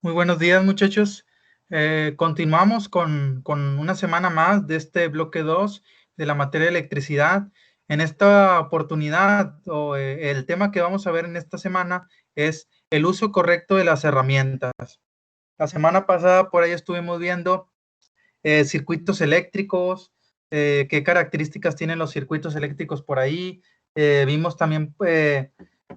Muy buenos días, muchachos. Continuamos con una semana más de este bloque 2 de la materia de electricidad. En esta oportunidad, el tema que vamos a ver en esta semana es el uso correcto de las herramientas. La semana pasada por ahí estuvimos viendo circuitos eléctricos, qué características tienen los circuitos eléctricos por ahí. Vimos también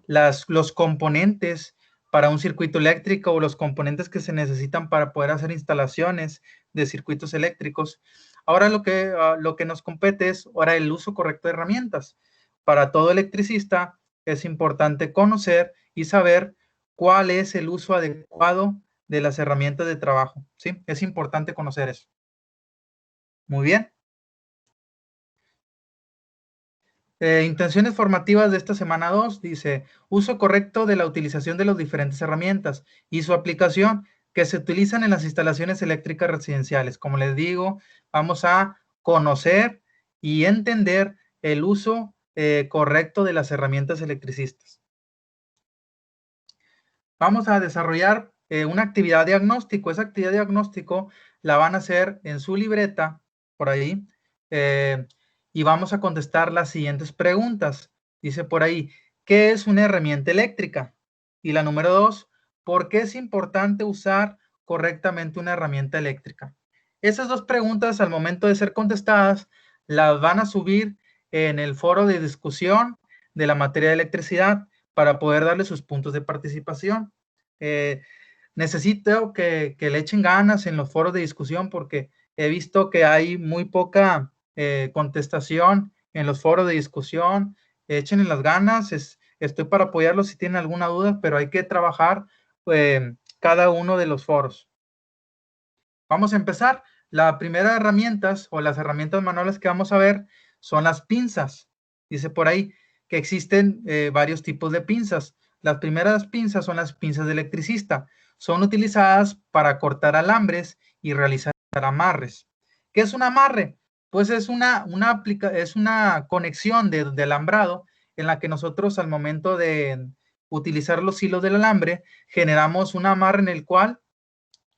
los componentes para un circuito eléctrico o los componentes que se necesitan para poder hacer instalaciones de circuitos eléctricos. Ahora lo que nos compete es ahora el uso correcto de herramientas. Para todo electricista es importante conocer y saber cuál es el uso adecuado de las herramientas de trabajo, ¿sí? Es importante conocer eso. Muy bien. Intenciones formativas de esta semana 2 dice, uso correcto de la utilización de las diferentes herramientas y su aplicación que se utilizan en las instalaciones eléctricas residenciales. Como les digo, vamos a conocer y entender el uso correcto de las herramientas electricistas. Vamos a desarrollar una actividad diagnóstico. Esa actividad diagnóstico la van a hacer en su libreta, por ahí, y vamos a contestar las siguientes preguntas. Dice por ahí, ¿qué es una herramienta eléctrica? Y la número 2, ¿por qué es importante usar correctamente una herramienta eléctrica? Esas dos preguntas, al momento de ser contestadas, las van a subir en el foro de discusión de la materia de electricidad para poder darle sus puntos de participación. Necesito que le echen ganas en los foros de discusión porque he visto que hay muy poca contestación en los foros de discusión. Échenle las ganas, estoy para apoyarlos si tienen alguna duda, pero hay que trabajar cada uno de los foros. Vamos a empezar. La primera herramientas o las herramientas manuales que vamos a ver son las pinzas. Dice por ahí que existen varios tipos de pinzas. Las primeras pinzas son las pinzas de electricista. Son utilizadas para cortar alambres y realizar amarres. ¿Qué es un amarre? Pues es una conexión de alambrado en la que nosotros al momento de utilizar los hilos del alambre generamos un amarre en el cual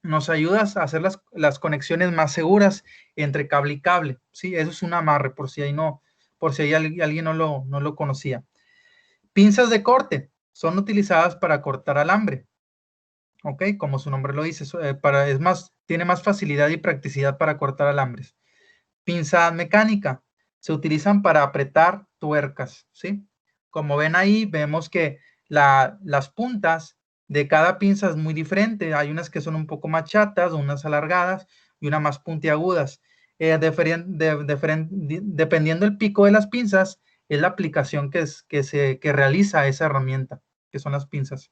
nos ayudas a hacer las conexiones más seguras entre cable y cable, ¿sí? Eso es un amarre, por si ahí alguien no lo conocía. Pinzas de corte son utilizadas para cortar alambre, ¿ok? Como su nombre lo dice, tiene más facilidad y practicidad para cortar alambres. Pinza mecánica, se utilizan para apretar tuercas, ¿sí? Como ven ahí, vemos que las puntas de cada pinza es muy diferente. Hay unas que son un poco más chatas, unas alargadas y unas más puntiagudas. Dependiendo del pico de las pinzas, es la aplicación que realiza esa herramienta, que son las pinzas.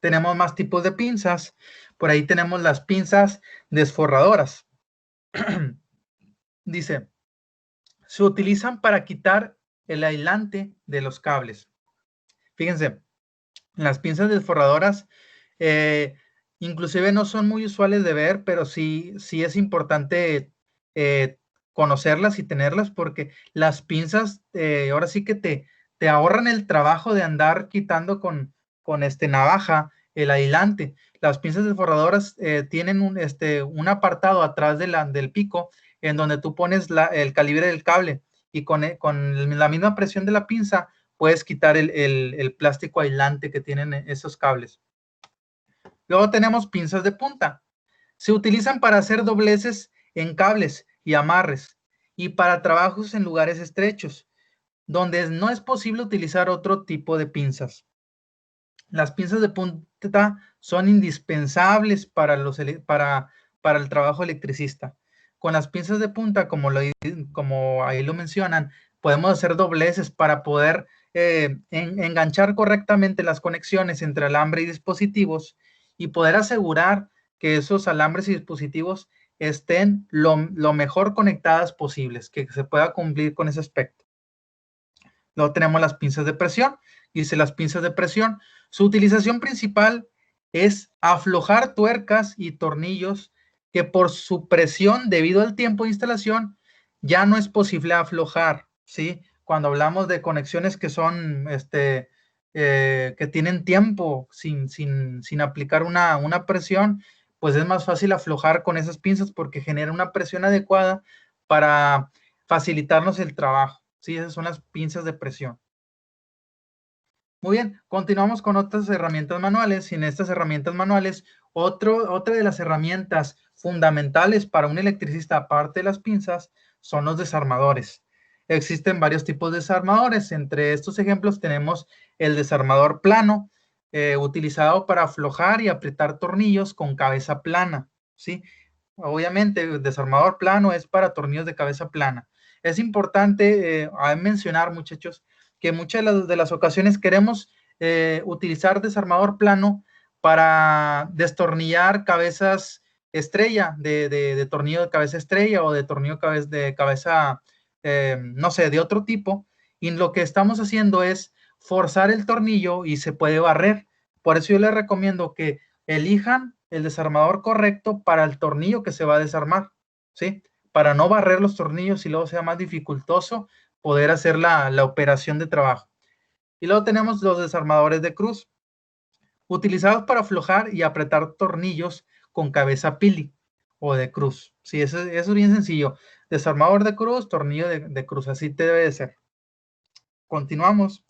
Tenemos más tipos de pinzas. Por ahí tenemos las pinzas desforradoras. Dice, se utilizan para quitar el aislante de los cables. Fíjense, las pinzas desforradoras inclusive no son muy usuales de ver, pero sí es importante conocerlas y tenerlas porque las pinzas ahora sí que te ahorran el trabajo de andar quitando con navaja el aislante. Las pinzas desforradoras tienen un apartado atrás del pico en donde tú pones el calibre del cable y con la misma presión de la pinza puedes quitar el plástico aislante que tienen esos cables. Luego tenemos pinzas de punta. Se utilizan para hacer dobleces en cables y amarres y para trabajos en lugares estrechos, donde no es posible utilizar otro tipo de pinzas. Las pinzas de punta son indispensables para el trabajo electricista. Con las pinzas de punta, como ahí lo mencionan, podemos hacer dobleces para poder enganchar correctamente las conexiones entre alambre y dispositivos y poder asegurar que esos alambres y dispositivos estén lo mejor conectadas posibles, que se pueda cumplir con ese aspecto. Luego tenemos las pinzas de presión. Dice las pinzas de presión. Su utilización principal es aflojar tuercas y tornillos que por su presión debido al tiempo de instalación ya no es posible aflojar, ¿sí? Cuando hablamos de conexiones que son que tienen tiempo sin aplicar una presión, pues es más fácil aflojar con esas pinzas porque genera una presión adecuada para facilitarnos el trabajo. Sí, esas son las pinzas de presión. Muy bien, continuamos con otras herramientas manuales y en estas herramientas manuales, otra de las herramientas fundamentales para un electricista, aparte de las pinzas, son los desarmadores. Existen varios tipos de desarmadores. Entre estos ejemplos tenemos el desarmador plano, utilizado para aflojar y apretar tornillos con cabeza plana, ¿sí? Obviamente, el desarmador plano es para tornillos de cabeza plana. Es importante mencionar, muchachos, que muchas de las ocasiones queremos utilizar desarmador plano para destornillar cabezas estrella, de tornillo de cabeza estrella o de tornillo de cabeza, no sé, de otro tipo. Y lo que estamos haciendo es forzar el tornillo y se puede barrer. Por eso yo les recomiendo que elijan el desarmador correcto para el tornillo que se va a desarmar, ¿sí? Para no barrer los tornillos y luego sea más dificultoso poder hacer la operación de trabajo. Y luego tenemos los desarmadores de cruz, utilizados para aflojar y apretar tornillos con cabeza pili o de cruz. Sí, eso es bien sencillo. Desarmador de cruz, tornillo de cruz, así te debe de ser. Continuamos.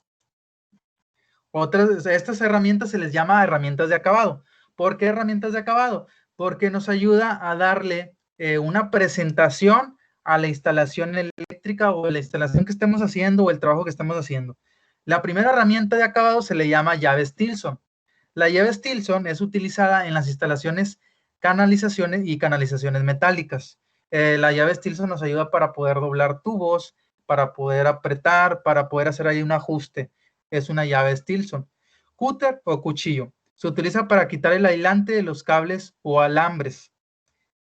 Estas herramientas se les llama herramientas de acabado. ¿Por qué herramientas de acabado? Porque nos ayuda a darle una presentación a la instalación eléctrica o la instalación que estemos haciendo o el trabajo que estemos haciendo. La primera herramienta de acabado se le llama llave Stilson. La llave Stilson es utilizada en las instalaciones, canalizaciones y canalizaciones metálicas. La llave Stilson nos ayuda para poder doblar tubos, para poder apretar, para poder hacer ahí un ajuste. Es una llave Stilson. Cúter o cuchillo. Se utiliza para quitar el aislante de los cables o alambres.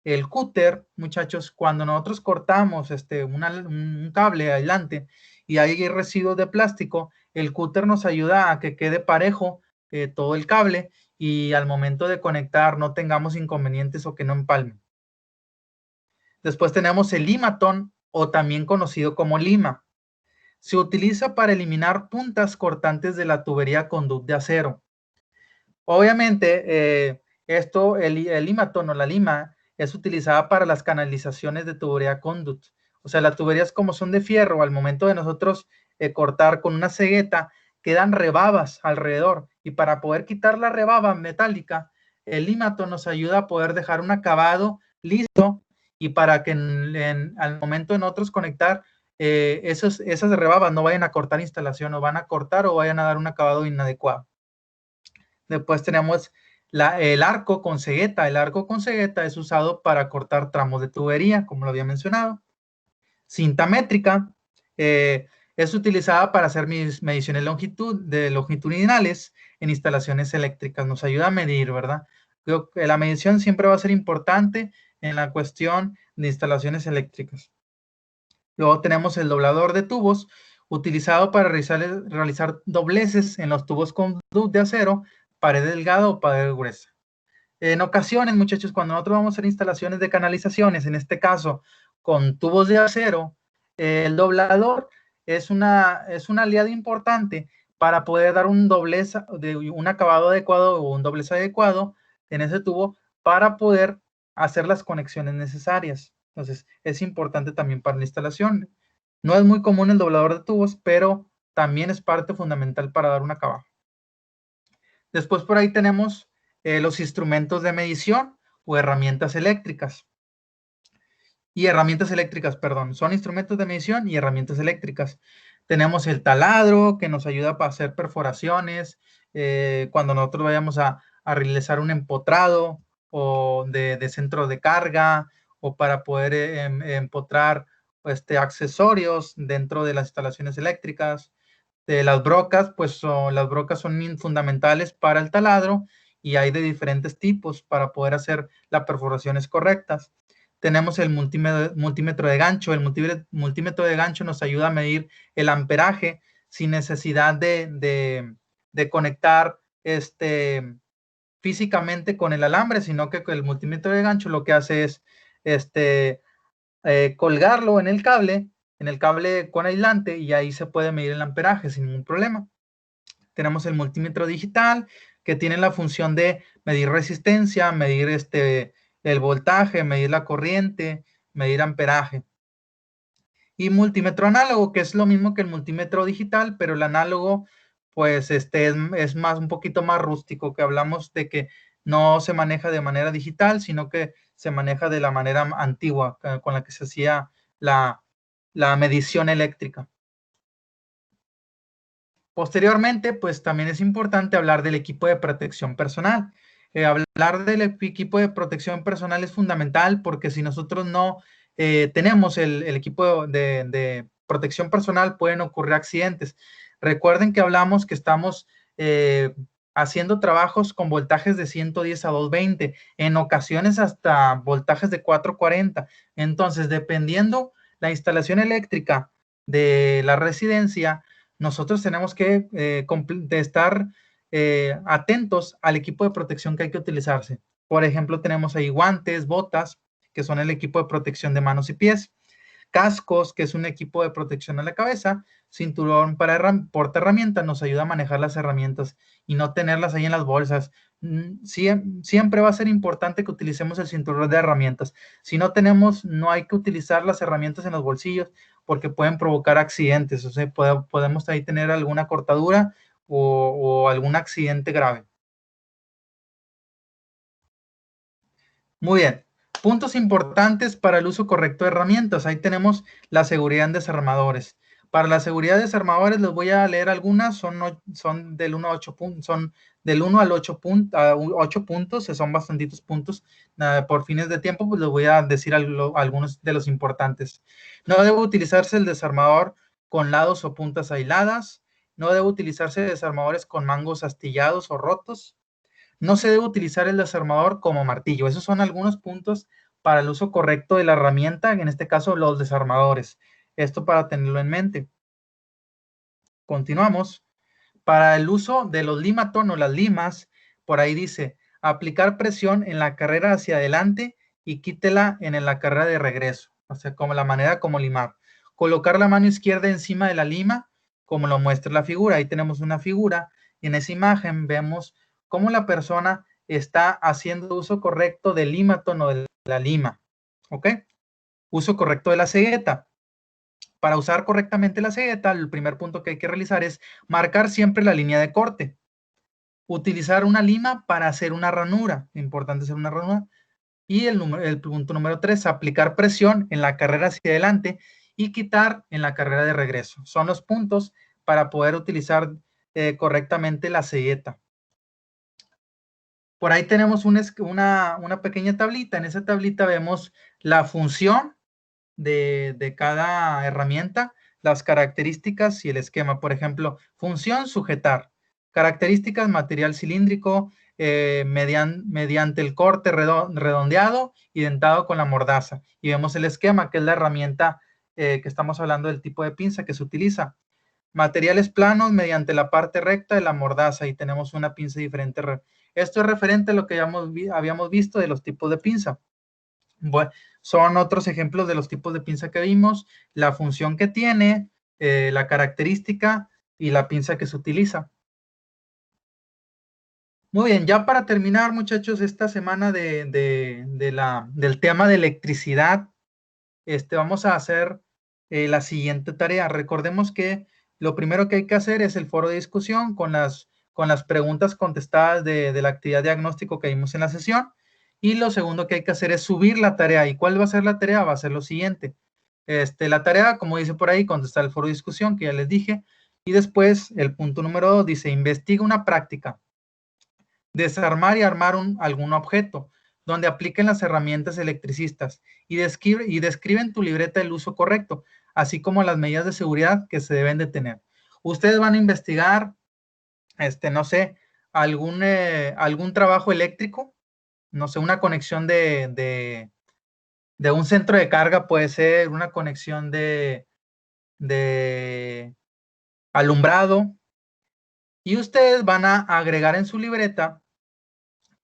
El cúter, muchachos, cuando nosotros cortamos un cable aislante y hay residuos de plástico, el cúter nos ayuda a que quede parejo todo el cable y al momento de conectar no tengamos inconvenientes o que no empalme. Después tenemos el limatón o también conocido como lima. Se utiliza para eliminar puntas cortantes de la tubería conduct de acero. Obviamente, el limatón o la lima es utilizada para las canalizaciones de tubería conduct. O sea, las tuberías como son de fierro, al momento de nosotros cortar con una cegueta, quedan rebabas alrededor. Y para poder quitar la rebaba metálica, el limatón nos ayuda a poder dejar un acabado listo y para que al momento de nosotros conectar, esas rebabas no vayan a cortar instalación o van a cortar o vayan a dar un acabado inadecuado. Después tenemos el arco con cegueta. El arco con cegueta es usado para cortar tramos de tubería, como lo había mencionado. Cinta métrica es utilizada para hacer mediciones longitudinales en instalaciones eléctricas. Nos ayuda a medir, ¿verdad? Creo que la medición siempre va a ser importante en la cuestión de instalaciones eléctricas. Luego tenemos el doblador de tubos, utilizado para realizar dobleces en los tubos con duct de acero, pared delgada o pared gruesa. En ocasiones, muchachos, cuando nosotros vamos a hacer instalaciones de canalizaciones, en este caso con tubos de acero, el doblador es un aliado importante para poder dar un acabado adecuado o un doblez adecuado en ese tubo para poder hacer las conexiones necesarias. Entonces, es importante también para la instalación. No es muy común el doblador de tubos, pero también es parte fundamental para dar un acabado. Después por ahí tenemos los instrumentos de medición o herramientas eléctricas. Son instrumentos de medición y herramientas eléctricas. Tenemos el taladro, que nos ayuda para hacer perforaciones, cuando nosotros vayamos a realizar un empotrado o de centro de carga, o para poder empotrar accesorios dentro de las instalaciones eléctricas. Las brocas, pues las brocas son fundamentales para el taladro y hay de diferentes tipos para poder hacer las perforaciones correctas. Tenemos el multímetro de gancho. El multímetro de gancho nos ayuda a medir el amperaje sin necesidad de conectar físicamente con el alambre, sino que el multímetro de gancho lo que hace es colgarlo en el cable con aislante, y ahí se puede medir el amperaje sin ningún problema. Tenemos el multímetro digital, que tiene la función de medir resistencia, medir el voltaje, medir la corriente, medir amperaje. Y multímetro análogo, que es lo mismo que el multímetro digital, pero el análogo, pues, es más, un poquito más rústico, que hablamos de que no se maneja de manera digital, sino que se maneja de la manera antigua, con la que se hacía la medición eléctrica. Posteriormente, pues también es importante hablar del equipo de protección personal. Hablar del equipo de protección personal es fundamental porque si nosotros no tenemos el equipo de protección personal, pueden ocurrir accidentes. Recuerden que hablamos que estamos haciendo trabajos con voltajes de 110 a 220, en ocasiones hasta voltajes de 440. Entonces, dependiendo la instalación eléctrica de la residencia, nosotros tenemos que estar atentos al equipo de protección que hay que utilizarse. Por ejemplo, tenemos ahí guantes, botas, que son el equipo de protección de manos y pies, cascos, que es un equipo de protección a la cabeza, cinturón para porta herramientas, nos ayuda a manejar las herramientas y no tenerlas ahí en las bolsas. Siempre va a ser importante que utilicemos el cinturón de herramientas. Si no tenemos, no hay que utilizar las herramientas en los bolsillos porque pueden provocar accidentes. O sea, podemos ahí tener alguna cortadura o algún accidente grave. Muy bien. Puntos importantes para el uso correcto de herramientas. Ahí tenemos la seguridad en desarmadores. Para la seguridad de desarmadores les voy a leer algunas, son del 1 a 8 puntos, son del 1 al 8, 8 puntos, son bastantitos puntos. Por fines de tiempo, pues les voy a decir algunos de los importantes. No debe utilizarse el desarmador con lados o puntas aisladas. No debe utilizarse desarmadores con mangos astillados o rotos. No se debe utilizar el desarmador como martillo. Esos son algunos puntos para el uso correcto de la herramienta, en este caso los desarmadores. Esto para tenerlo en mente. Continuamos. Para el uso de los limatón o las limas, por ahí dice, aplicar presión en la carrera hacia adelante y quítela en la carrera de regreso. O sea, como la manera como limar. Colocar la mano izquierda encima de la lima, como lo muestra la figura. Ahí tenemos una figura y en esa imagen vemos cómo la persona está haciendo uso correcto del limatón o de la lima. ¿Ok? Uso correcto de la cegueta. Para usar correctamente la cegueta, el primer punto que hay que realizar es marcar siempre la línea de corte. Utilizar una lima para hacer una ranura. Importante hacer una ranura. Y el punto número 3, aplicar presión en la carrera hacia adelante y quitar en la carrera de regreso. Son los puntos para poder utilizar correctamente la cegueta. Por ahí tenemos una pequeña tablita. En esa tablita vemos la función de cada herramienta, las características y el esquema. Por ejemplo, función, sujetar. Características, material cilíndrico, mediante el corte redondeado y dentado con la mordaza. Y vemos el esquema, que es la herramienta que estamos hablando del tipo de pinza que se utiliza. Materiales planos mediante la parte recta de la mordaza y tenemos una pinza diferente. Esto es referente a lo que habíamos visto de los tipos de pinza. Bueno, son otros ejemplos de los tipos de pinza que vimos, la función que tiene, la característica y la pinza que se utiliza. Muy bien, ya para terminar, muchachos, esta semana del tema de electricidad, vamos a hacer la siguiente tarea. Recordemos que lo primero que hay que hacer es el foro de discusión con las preguntas contestadas de la actividad diagnóstico que vimos en la sesión. Y lo segundo que hay que hacer es subir la tarea. ¿Y cuál va a ser la tarea? Va a ser lo siguiente. La tarea, como dice por ahí, contestar el foro de discusión, que ya les dije. Y después, el punto número 2 dice, investiga una práctica. Desarmar y armar algún objeto, donde apliquen las herramientas electricistas y describe en tu libreta el uso correcto, así como las medidas de seguridad que se deben de tener. Ustedes van a investigar, no sé, algún trabajo eléctrico, no sé, una conexión de un centro de carga, puede ser una conexión de alumbrado, y ustedes van a agregar en su libreta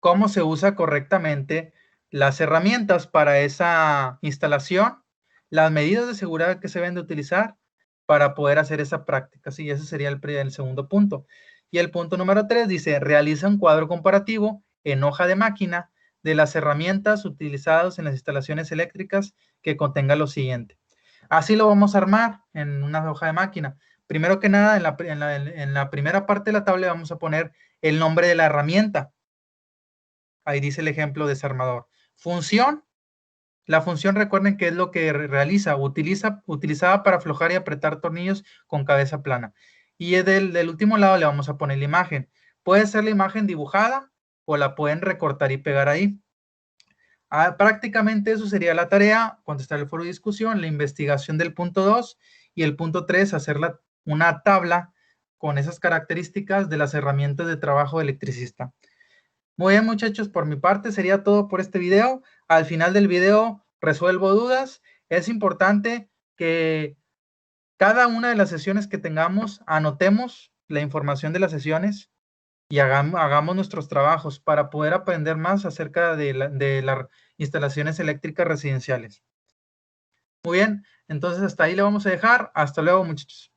cómo se usa correctamente las herramientas para esa instalación, las medidas de seguridad que se deben de utilizar para poder hacer esa práctica. Sí, ese sería el segundo punto. Y el punto número 3 dice, realiza un cuadro comparativo en hoja de máquina de las herramientas utilizadas en las instalaciones eléctricas que contenga lo siguiente. Así lo vamos a armar en una hoja de máquina. Primero que nada, en la primera parte de la tabla vamos a poner el nombre de la herramienta. Ahí dice el ejemplo desarmador. Función. La función, recuerden que es lo que realiza, utilizada para aflojar y apretar tornillos con cabeza plana. Y del último lado le vamos a poner la imagen. Puede ser la imagen dibujada o la pueden recortar y pegar ahí. Prácticamente eso sería la tarea, contestar el foro de discusión, la investigación del punto 2 y el punto 3, hacer una tabla con esas características de las herramientas de trabajo de electricista. Muy bien, muchachos, por mi parte sería todo por este video. Al final del video resuelvo dudas. Es importante que cada una de las sesiones que tengamos anotemos la información de las sesiones y hagamos nuestros trabajos para poder aprender más acerca de las instalaciones eléctricas residenciales. Muy bien, entonces hasta ahí le vamos a dejar. Hasta luego, muchachos.